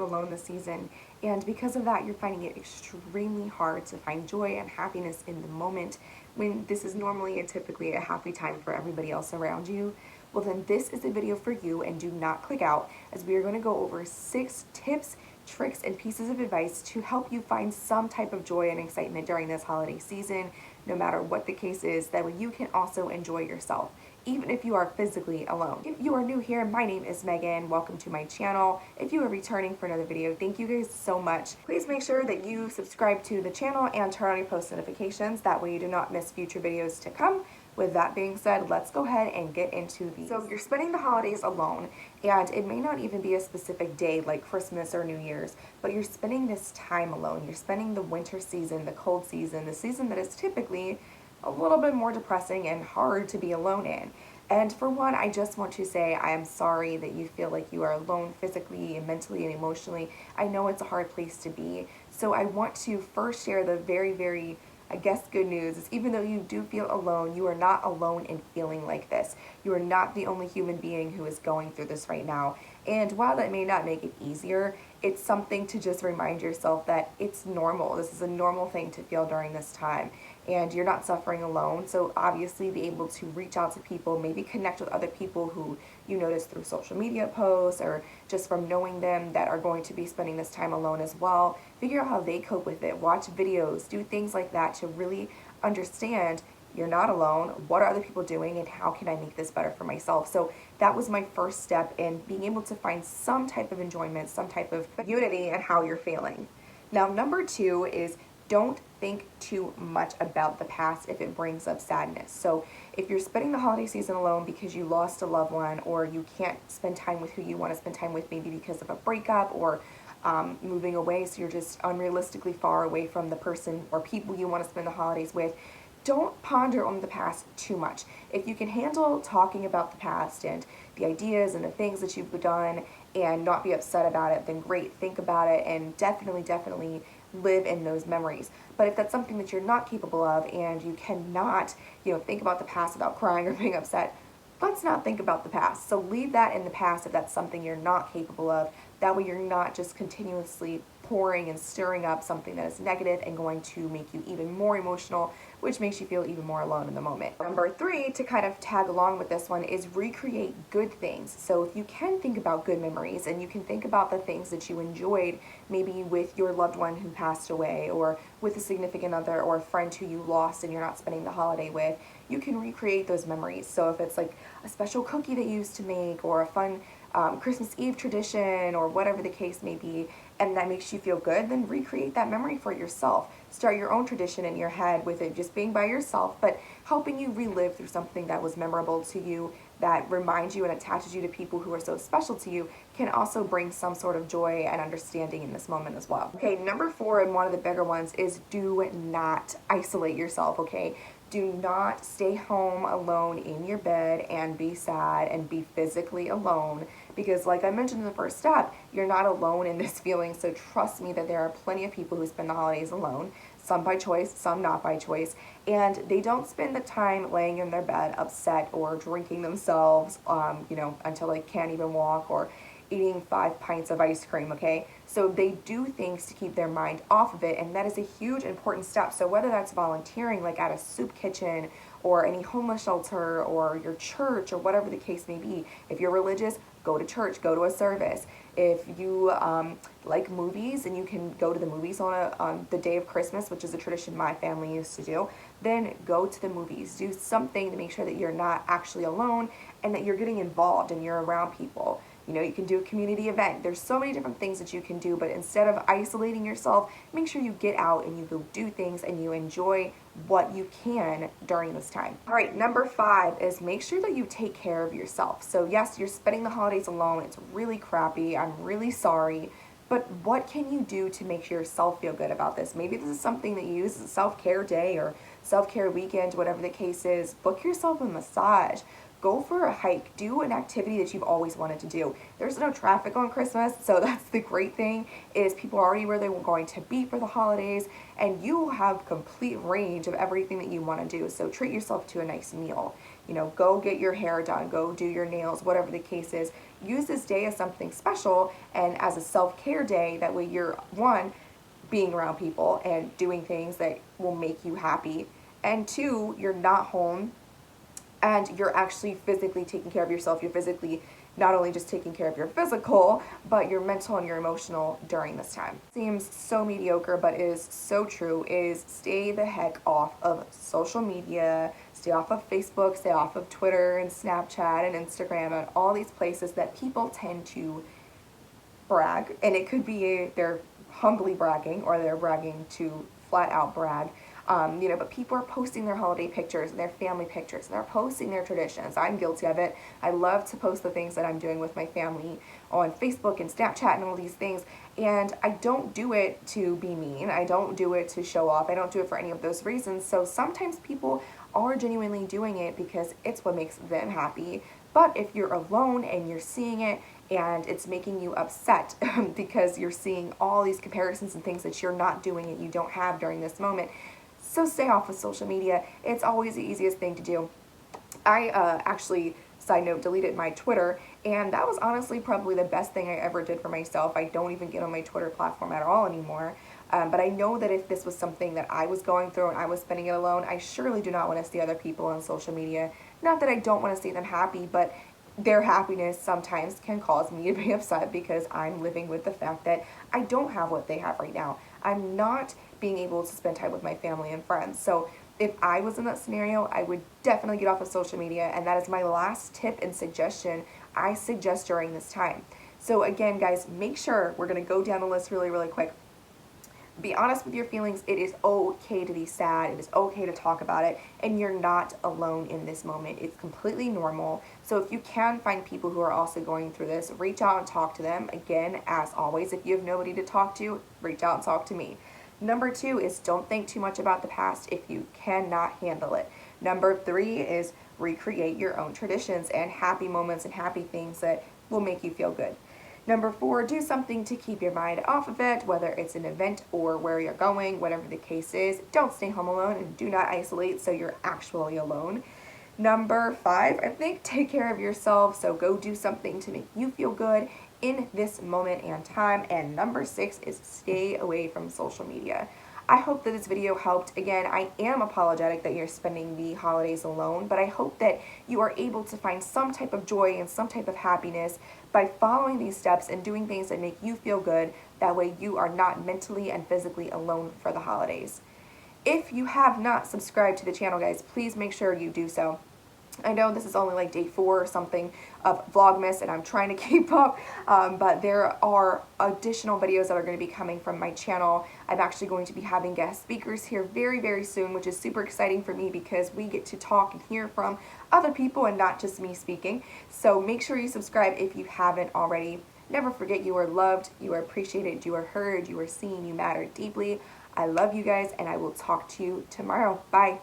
alone this season, and because of that, you're finding it extremely hard to find joy and happiness in the moment when this is normally and typically a happy time for everybody else around you. Well, then this is the video for you, and do not click out, as we are going to go over 6 tips, tricks, and pieces of advice to help you find some type of joy and excitement during this holiday season, no matter what the case is, that way you can also enjoy yourself, even if you are physically alone. If you are new here, my name is Megan. Welcome to my channel. If you are returning for another video, thank you guys so much. Please make sure that you subscribe to the channel and turn on your post notifications. That way you do not miss future videos to come. With that being said, let's go ahead and get into these. So you're spending the holidays alone, and it may not even be a specific day like Christmas or New Year's, but you're spending this time alone. You're spending the winter season, the cold season, the season that is typically a little bit more depressing and hard to be alone in. And for one, I just want to say I am sorry that you feel like you are alone physically and mentally and emotionally. I know it's a hard place to be. So I want to first share the very, I guess, good news is even though you do feel alone, you are not alone in feeling like this. You are not the only human being who is going through this right now. And while that may not make it easier, it's something to just remind yourself that it's normal. This is a normal thing to feel during this time. And you're not suffering alone. So obviously be able to reach out to people, maybe connect with other people who you notice through social media posts or just from knowing them that are going to be spending this time alone as well. Figure out how they cope with it. Watch videos, do things like that to really understand you're not alone. What are other people doing and how can I make this better for myself? So that was my first step in being able to find some type of enjoyment, some type of unity in how you're feeling. Now, number 2 is don't think too much about the past if it brings up sadness. So if you're spending the holiday season alone because you lost a loved one, or you can't spend time with who you want to spend time with, maybe because of a breakup or moving away, so you're just unrealistically far away from the person or people you want to spend the holidays with, don't ponder on the past too much. If you can handle talking about the past and the ideas and the things that you've done and not be upset about it, then great, think about it and definitely live in those memories. But if that's something that you're not capable of and you cannot, think about the past without crying or being upset, let's not think about the past. So leave that in the past if that's something you're not capable of. That way you're not just continuously pouring and stirring up something that is negative and going to make you even more emotional, which makes you feel even more alone in the moment. Number 3, to kind of tag along with this one, is recreate good things. So if you can think about good memories and you can think about the things that you enjoyed, maybe with your loved one who passed away or with a significant other or a friend who you lost and you're not spending the holiday with, you can recreate those memories. So if it's like a special cookie that you used to make or a fun Christmas Eve tradition or whatever the case may be, and that makes you feel good, then recreate that memory for yourself. Start your own tradition in your head with it just being by yourself, but helping you relive through something that was memorable to you, that reminds you and attaches you to people who are so special to you, can also bring some sort of joy and understanding in this moment as well. Okay, number 4, and one of the bigger ones, is do not isolate yourself, okay? Do not stay home alone in your bed and be sad and be physically alone, because like I mentioned in the first step, you're not alone in this feeling. So trust me that there are plenty of people who spend the holidays alone, some by choice, some not by choice, and they don't spend the time laying in their bed upset or drinking themselves, until they can't even walk, or eating 5 pints of ice cream, okay? So they do things to keep their mind off of it, and that is a huge important step. So whether that's volunteering like at a soup kitchen or any homeless shelter or your church or whatever the case may be, if you're religious, go to church, go to a service. If you like movies and you can go to the movies on the day of Christmas, which is a tradition my family used to do, then go to the movies. Do something to make sure that you're not actually alone and that you're getting involved and you're around people. You can do a community event. There's so many different things that you can do, but instead of isolating yourself, make sure you get out and you go do things and you enjoy what you can during this time. All right, number 5 is make sure that you take care of yourself. So yes, you're spending the holidays alone. It's really crappy. I'm really sorry. But what can you do to make yourself feel good about this? Maybe this is something that you use as a self-care day or self-care weekend, whatever the case is. Book yourself a massage. Go for a hike. Do an activity that you've always wanted to do. There's no traffic on Christmas, so that's the great thing, is people are already where they were going to be for the holidays, and you have complete range of everything that you want to do. So treat yourself to a nice meal. you know, go get your hair done, go do your nails, whatever the case is. Use this day as something special and as a self-care day. That way you're, one, being around people and doing things that will make you happy, and two, you're not home and you're actually physically taking care of yourself. You're physically not only just taking care of your physical, but your mental and your emotional during this time. Seems so mediocre, but is so true, is stay the heck off of social media, stay off of Facebook, stay off of Twitter and Snapchat and Instagram and all these places that people tend to brag. And it could be they're humbly bragging or they're bragging to flat out brag. You know, but people are posting their holiday pictures and their family pictures, and they're posting their traditions. I'm guilty of it. I love to post the things that I'm doing with my family on Facebook and Snapchat and all these things, and I don't do it to be mean. I don't do it to show off. I don't do it for any of those reasons. So sometimes people are genuinely doing it because it's what makes them happy. But if you're alone and you're seeing it and it's making you upset because you're seeing all these comparisons and things that you're not doing and you don't have during this moment, so stay off of social media. It's always the easiest thing to do. I actually, side note, deleted my Twitter, and that was honestly probably the best thing I ever did for myself. I don't even get on my Twitter platform at all anymore. But I know that if this was something that I was going through and I was spending it alone, I surely do not want to see other people on social media. Not that I don't want to see them happy, but their happiness sometimes can cause me to be upset because I'm living with the fact that I don't have what they have right now. I'm not being able to spend time with my family and friends. So if I was in that scenario, I would definitely get off of social media, and that is my last tip and suggestion I suggest during this time. So again, guys, make sure, we're going to go down the list really, really quick. Be honest with your feelings. It is okay to be sad. It is okay to talk about it, and you're not alone in this moment. It's completely normal. So if you can find people who are also going through this, reach out and talk to them. Again, as always, if you have nobody to talk to, reach out and talk to me. Number 2 is don't think too much about the past if you cannot handle it. Number 3 is recreate your own traditions and happy moments and happy things that will make you feel good. Number 4, do something to keep your mind off of it, whether it's an event or where you're going, whatever the case is. Don't stay home alone and do not isolate so you're actually alone. Number 5, I think, take care of yourself, so go do something to make you feel good in this moment and time. And number 6 is stay away from social media. I hope that this video helped. Again, I am apologetic that you're spending the holidays alone, but I hope that you are able to find some type of joy and some type of happiness by following these steps and doing things that make you feel good. That way you are not mentally and physically alone for the holidays. If you have not subscribed to the channel, guys, please make sure you do so. I know this is only like day 4 or something of Vlogmas, and I'm trying to keep up, but there are additional videos that are going to be coming from my channel. I'm actually going to be having guest speakers here very, very soon, which is super exciting for me because we get to talk and hear from other people and not just me speaking. So make sure you subscribe if you haven't already. Never forget, you are loved, you are appreciated, you are heard, you are seen, you matter deeply. I love you guys, and I will talk to you tomorrow. Bye.